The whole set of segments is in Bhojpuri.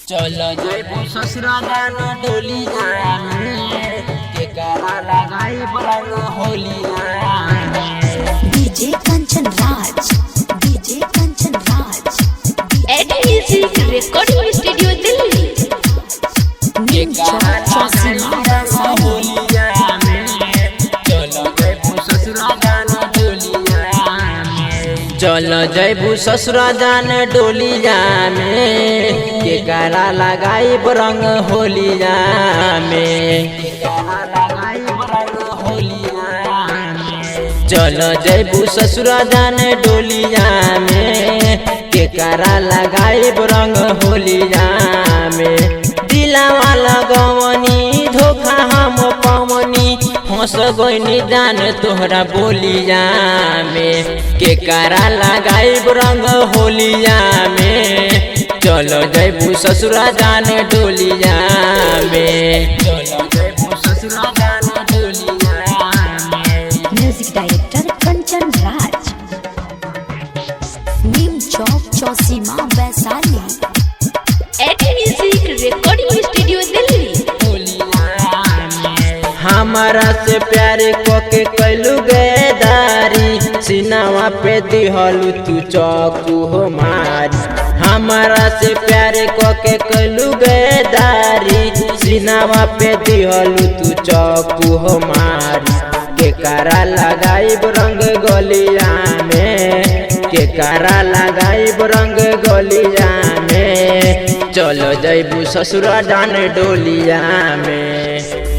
चलो जयपुर ससुरा जाना डोलिया में के करा लगाई बरंग होलिया में। DJ Kanchan Raj, DJ Kanchan Raj, ad music recording studio Delhi. के करा लगाई बरंग होलिया में। चलो जयपुर ससुरा जाना डोलिया में। चलो जयपुर ससुरा जाना डोलिया में के करा लगाई बरंग होलिया में। के करा लगाई बरंग होलिया में। चलो जयपुर ससुरा जाने डोलिया में के करा लगाई बरंग होलिया में। दिलावा लगवनी धोखा हम पवनी हंस गईनी जान तोहरा बोलिया में के करा लगाई बरंग होलिया में। चलो जयपुर ससुरा जाने डोलिया में। चलो जयपुर ससुरा जाने डोलिया में। Music director Kanchan Raj, Neem Chowk Chausima Vaishali. Ad music recording studio Delhi. हमारा से प्यार कोके कैलू गदारी सीनावा पे दिहलू तू चौकू हो मारी। हमारा से प्यार कोके कैलू गदारी सीनावा पे दिहलू तू चौकू हो मारी। के करा लगाई रंग गलिया में के करा लगाई रंग गलिया में। चलो जयबू ससुरा जाने डोलिया में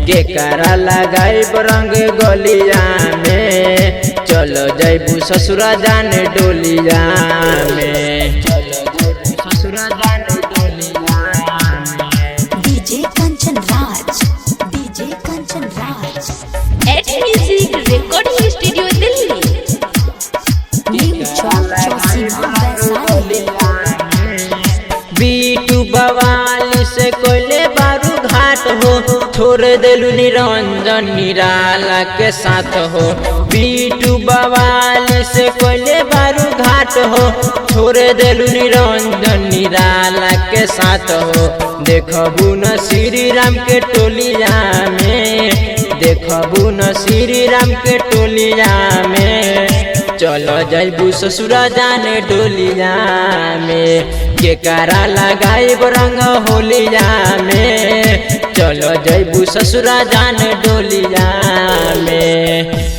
के करा लगाई रंग गलिया में। चलो जयबू ससुरा जाने डोलिया में। चलो जयबू ससुरा जाने डोलिया में। DJ Kanchan Raj, DJ Kanchan Raj, ad music recording studio Delhi. Neem Chowk Chausima Vaishali. बीटू बवाली से कोयले बारू घाट हो छोड़ देलू निरंजन निराला के साथ हो। बीटू बवाली से कोयले बारू घाट हो छोड़ देलू निरंजन निराला के साथ हो। देखबू न श्री राम के टोलिया में देखबू न श्री राम के टोलिया में। चलो जयबू ससुरा जाने डोलिया में के करा लगाई रंग होलिया में। चलो जयबू ससुरा जाने डोलिया में।